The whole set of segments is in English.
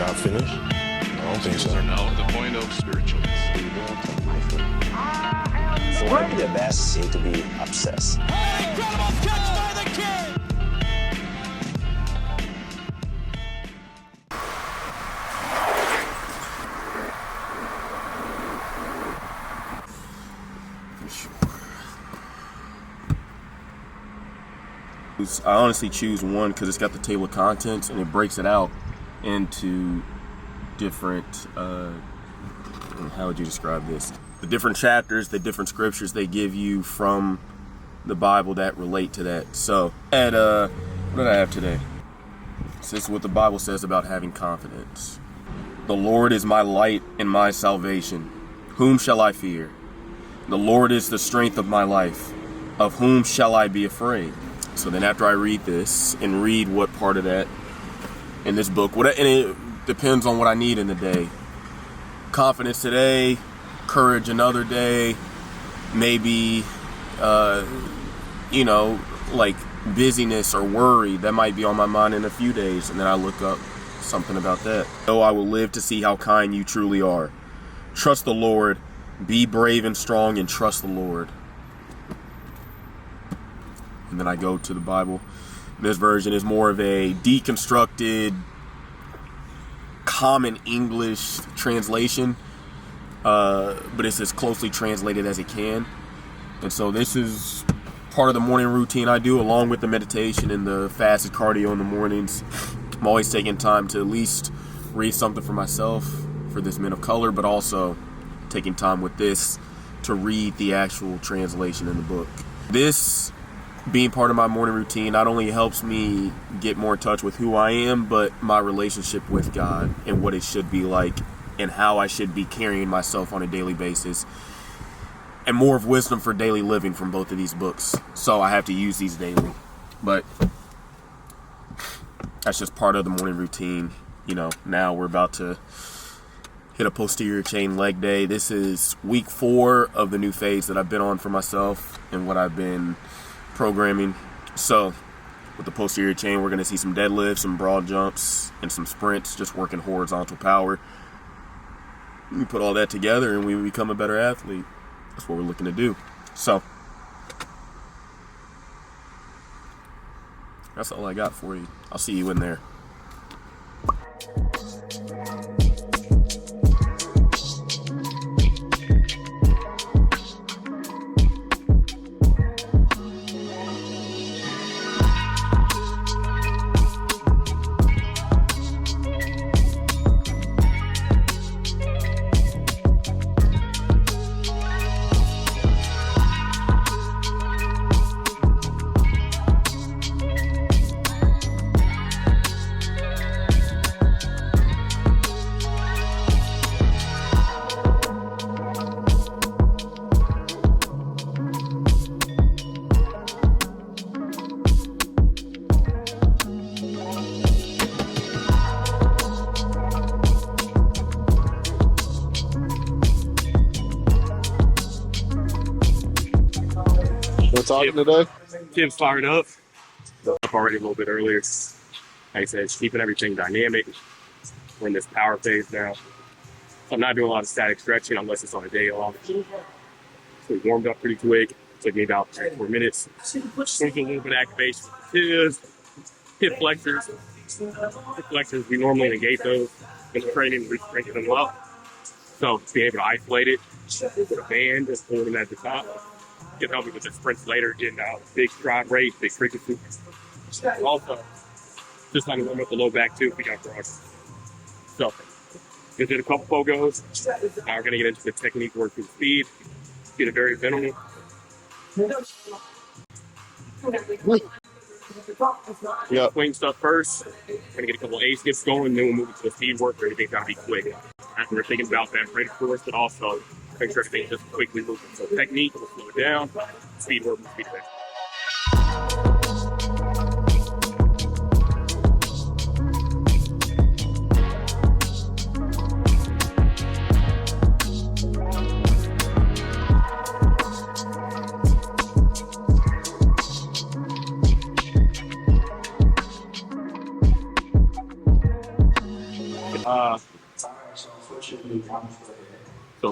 not finished? I don't think so. Are now at the point of spiritualness. One of the best seem to be obsessed. Incredible catch by the kid! I honestly choose one because it's got the table of contents and it breaks it out into different, how would you describe this? The different chapters, the different scriptures they give you from the Bible that relate to that. So, what did I have today? So this is what the Bible says about having confidence. The Lord is my light and my salvation. Whom shall I fear? The Lord is the strength of my life. Of whom shall I be afraid? So then after I read this and read what part of that in this book, and it depends on what I need in the day. Confidence today, courage another day, maybe, like busyness or worry that might be on my mind in a few days. And then I look up something about that. Oh, I will live to see how kind you truly are. Trust the Lord, be brave and strong, and trust the Lord. And then I go to the Bible. This version is more of a deconstructed, common English translation, but it's as closely translated as it can. And so this is part of the morning routine I do, along with the meditation and the fasted cardio in the mornings. I'm always taking time to at least read something for myself, for this Men of Color, but also taking time with this to read the actual translation in the book. This being part of my morning routine not only helps me get more in touch with who I am, but my relationship with God and what it should be like and how I should be carrying myself on a daily basis, and more of wisdom for daily living from both of these books. So I have to use these daily, but that's just part of the morning routine. Now we're about to hit a posterior chain leg day. This is week 4 of the new phase that I've been on for myself and what I've been programming. So with the posterior chain, we're going to see some deadlifts, some broad jumps, and some sprints, just working horizontal power. We put all that together and we become a better athlete. That's what we're looking to do. So that's all I got for you. I'll see you in there. We're talking today? Tim's fired up. Up already a little bit earlier. Like I said, it's keeping everything dynamic. We're in this power phase now. So I'm not doing a lot of static stretching unless it's on a day off. So we warmed up pretty quick. Took me about 4 minutes. Doing a little bit of activation with the hip flexors. Hip flexors, we normally negate those in the training. We strengthen them up. So being able to isolate it with a band and holding them at the top can help me with the sprints later, getting out big stride rate, big frequency. Also, just like warm up the low back too, we got broad. So, we did a couple pogos. Now we're going to get into the technique work through speed. Get it very minimal. Yep. Swing stuff first. We're going to get a couple A skips going, then we'll move into the speed work where everything's got to be quick. After we're thinking about that rate of force, but also make sure everything just quickly moves. So technique, we'll slow it down. Speed work, we'll speed it back. So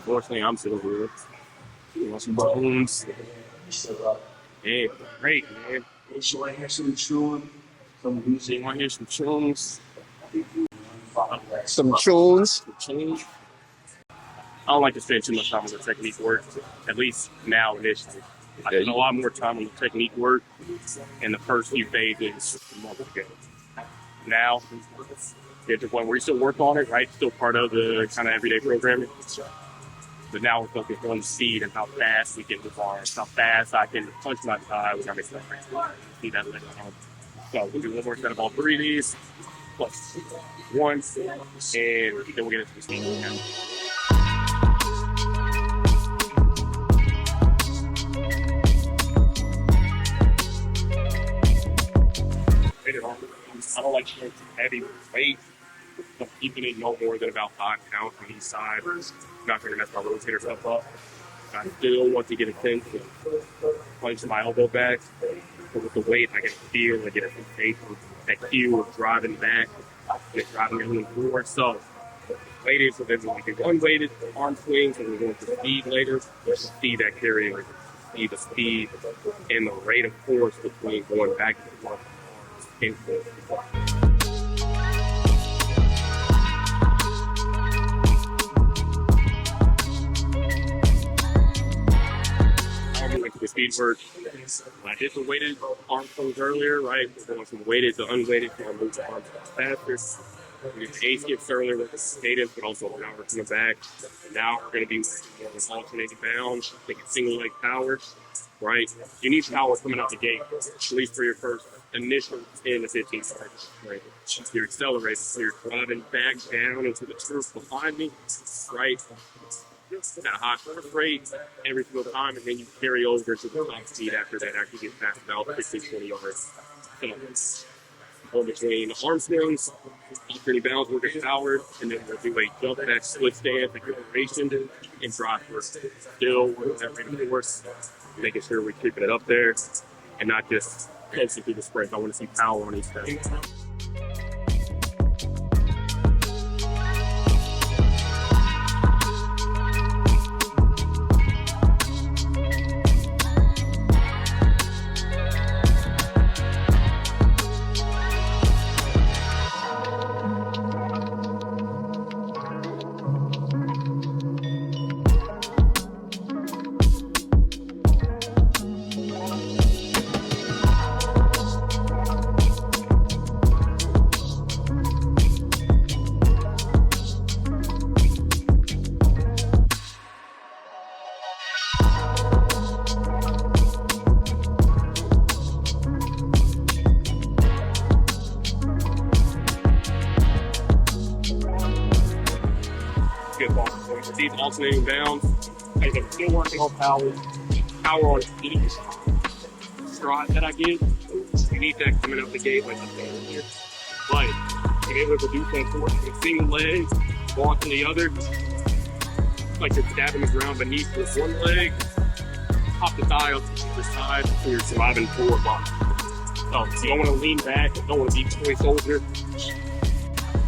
fortunately, I'm still good. You want some bones? Hey, great, man. You want to hear some tunes? Some tunes. I don't like to spend too much time on the technique work, at least now initially. I spend a lot more time on the technique work in the first few phases a month ago. Now, get to the point where you still work on it, right? Still part of the kind of everyday programming. But now we're focused on speed and how fast we can move on, how fast I can punch my thigh without making see that later on. So we'll do one more set of all three of these, plus one, and then we'll get into the speed again. I don't like to go too heavy weight. I'm keeping it no more than about 5 pounds on each side. I'm not going to mess my rotator stuff up. I still want to get a sense of punch my elbow back. But with the weight, I get a feel, I get a sensation, that cue of driving back, and driving a little forward. So, weighted, so then when we do unweighted arm swings, and we're going to speed later, there's speed that carry over. See the speed and the rate of force between going back and forth. The speed work. I did the weighted arm swings earlier, right? We're going from weighted to unweighted, so I move the arms faster. We did the A skips earlier with the native, but also now we're coming back. Now we're going to be more with alternating bounds, taking single leg power, right? You need power coming out the gate, at least for your first initial 10 to 15 seconds, right? You're accelerating, so you're driving back down into the turf behind me, right? At a high first rate every single time, and then you carry over to the top speed after that, after you get past about 15-20 yards. So, go between arm swings, alternating bounds, we'll get powered, and then we'll do a jump back split stance, acceleration, and drive first. Still with that rate of force, making sure we're keeping it up there, and not just coasting through the sprint. I want to see power on each step. These alternating bounds, I'm still working on power on each stride that I get. You need that coming out the gate like I'm saying here. But being able to do that force with a single leg, launching the other, like you're stabbing the ground beneath with one leg, pop the thigh up to the side, and you're surviving forward block. So you don't want to lean back, you don't want to be toy soldier.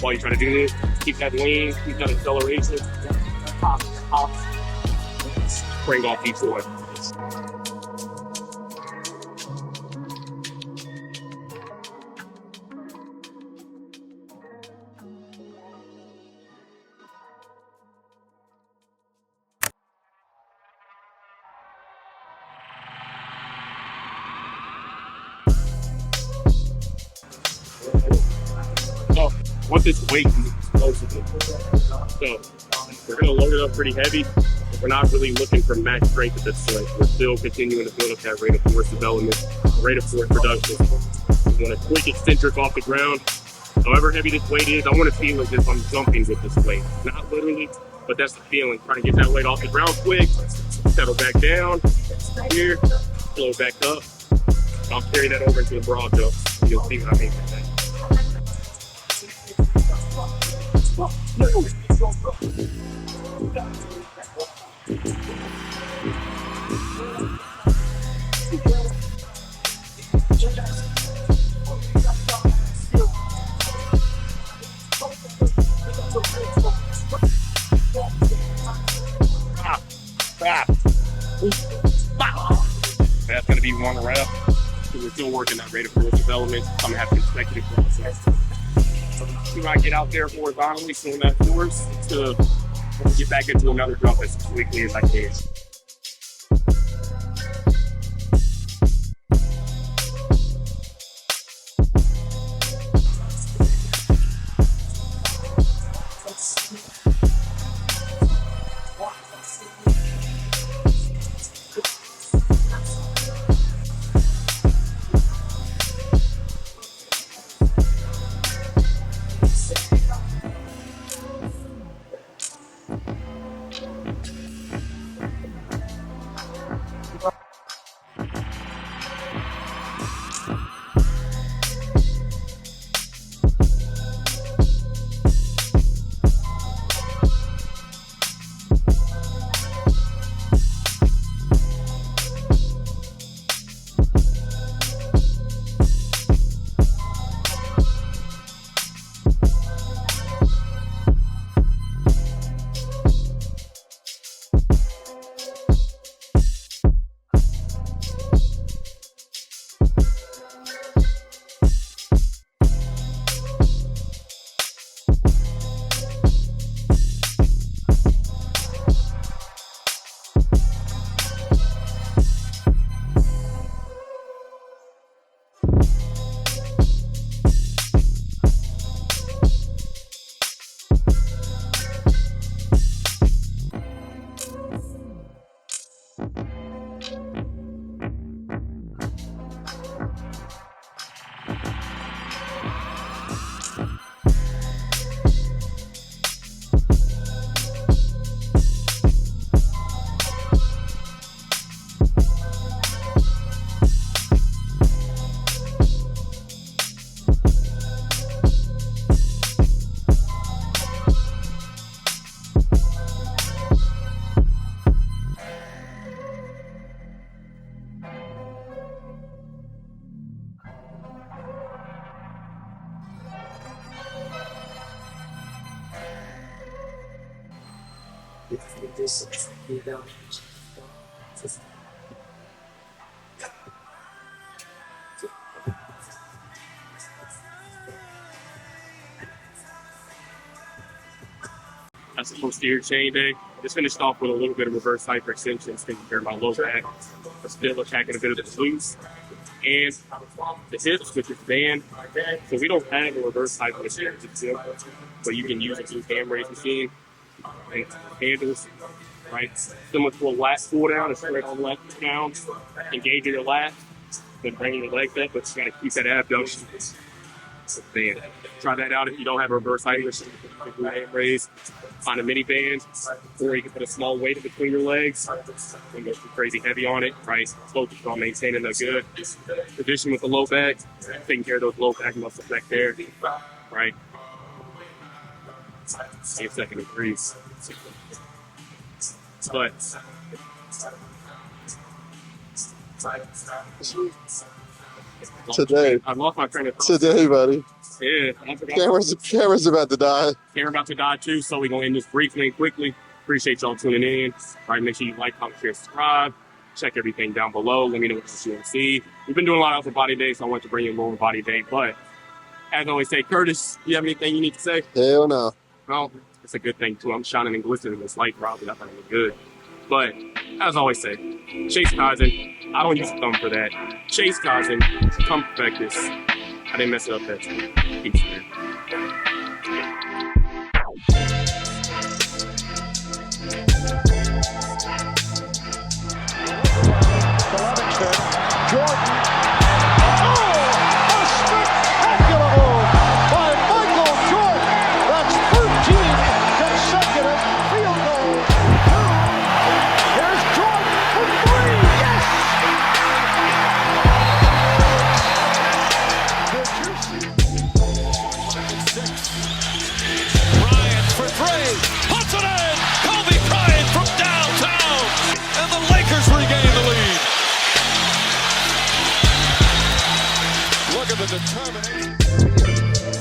While you're trying to do this, keep that lean, keep that acceleration. Pop, bring off each one. So, once this weight is explosive, so we're going to load it up pretty heavy, but we're not really looking for max strength at this point. We're still continuing to build up that rate of force development, rate of force production. We want a quick eccentric off the ground. However heavy this weight is, I want to feel as if I'm jumping with this weight. Not literally, but that's the feeling. Trying to get that weight off the ground quick, settle back down, here, flow back up. I'll carry that over into the broad jump. You'll see what I mean by that. on the wrap. So we're still working that rate of force development. I'm gonna have consecutive process. We might get out there horizontally, showing that force to get back into another jump as quickly as I can. That's the posterior chain day. Just finished off with a little bit of reverse hyperextension, taking care of my low back, but still attacking a bit of the glutes and the hips with this band. So we don't have a reverse hyperextension, but you can use a glute ham raise machine and handles, right? Similar to a lat pull down, a straight on lat down, engaging your lat, then bringing your legs up, but you gotta keep that abduction. Band. Try that out if you don't have a reverse hyperextension. Hand raise. Find a mini band, or you can put a small weight in between your legs. Don't go too crazy heavy on it, right? Focus on maintaining the good position with the low back, taking care of those low back muscles back there, right? See a second increase. But Today. I lost my train of thought. Today, buddy. Yeah, I forgot. Camera's about to die. Camera about to die too, so we're gonna end this briefly and quickly. Appreciate y'all tuning in. All right, make sure you like, comment, share, subscribe. Check everything down below. Let me know what you want to see. We've been doing a lot of upper body days, so I want to bring you a lower body day. But as I always say, Curtis, you have anything you need to say? Hell no. Well, it's a good thing too. I'm shining and glistening in this light, probably. That's not really good. But as I always say, Chase Kaizen. I don't use a thumb for that. Chase Kaizen. Come perfect this. I didn't mess it up that time. Peace, man.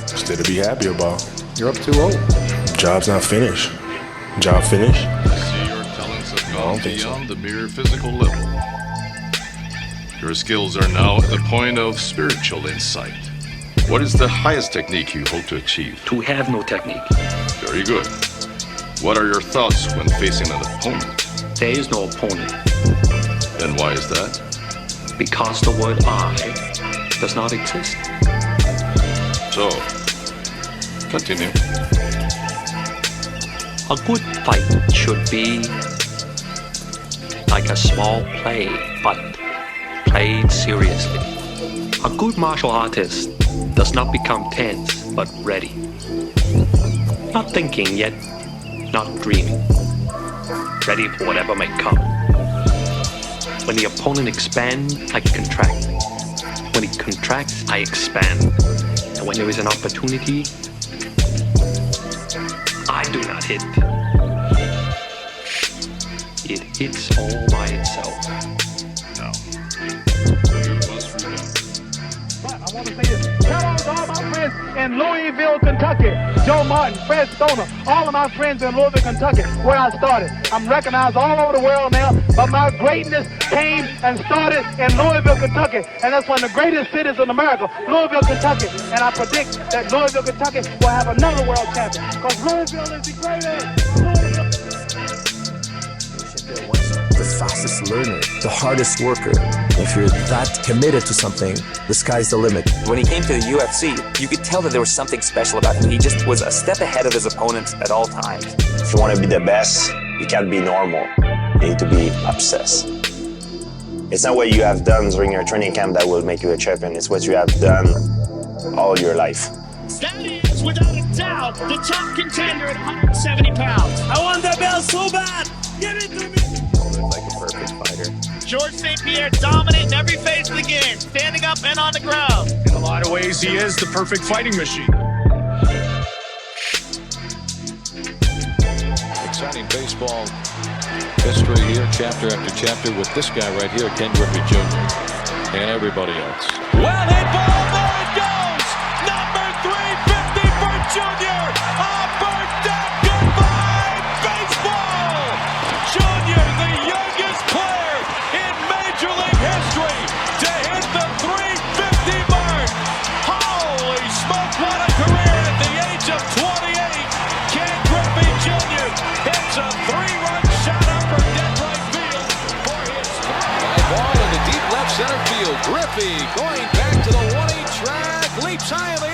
Still to be happy about. You're up 2-0. Job's not finished. Job finished? See, your talents have gone beyond the mere physical level. Your skills are now at the point of spiritual insight. What is the highest technique you hope to achieve? To have no technique. Very good. What are your thoughts when facing an opponent? There is no opponent. And why is that? Because the word I does not exist. So, continue. A good fight should be like a small play, but played seriously. A good martial artist does not become tense, but ready. Not thinking, yet not dreaming. Ready for whatever may come. When the opponent expands, I contract. When it contracts, I expand. And when there is an opportunity, I do not hit. It hits all by itself. Now, you must remember. But I want to say this. Shout out to all my friends in Louisville, Kentucky. Joe Martin, Fred Stoner, all of my friends in Louisville, Kentucky, where I started. I'm recognized all over the world now, but my greatness came and started in Louisville, Kentucky. And that's one of the greatest cities in America, Louisville, Kentucky. And I predict that Louisville, Kentucky will have another world champion, because Louisville is the greatest. The fastest learner, the hardest worker. If you're that committed to something, the sky's the limit. When he came to the UFC, you could tell that there was something special about him. He just was a step ahead of his opponents at all times. If you want to be the best, you can't be normal. You need to be obsessed. It's not what you have done during your training camp that will make you a champion. It's what you have done all your life. That is, without a doubt, the top contender at 170 pounds. I want that belt so bad. Give it to me. Like a perfect fighter. George St. Pierre dominant in every phase of the game, standing up and on the ground. In a lot of ways, he is the perfect fighting machine. Exciting baseball history here, chapter after chapter, with this guy right here, Ken Griffey Jr. and everybody else. Well hit ball, there it goes! Number 350 for Junior! A birthday goodbye baseball! Junior, the youngest player in Major League history to hit the 350 mark! Holy smoke, what a career at the age of 28! Ken Griffey Jr. hits a 3-run shot upper dead right field for his Fly ball in the deep left center field. Griffey going back to the 1-8 track, leaps high in the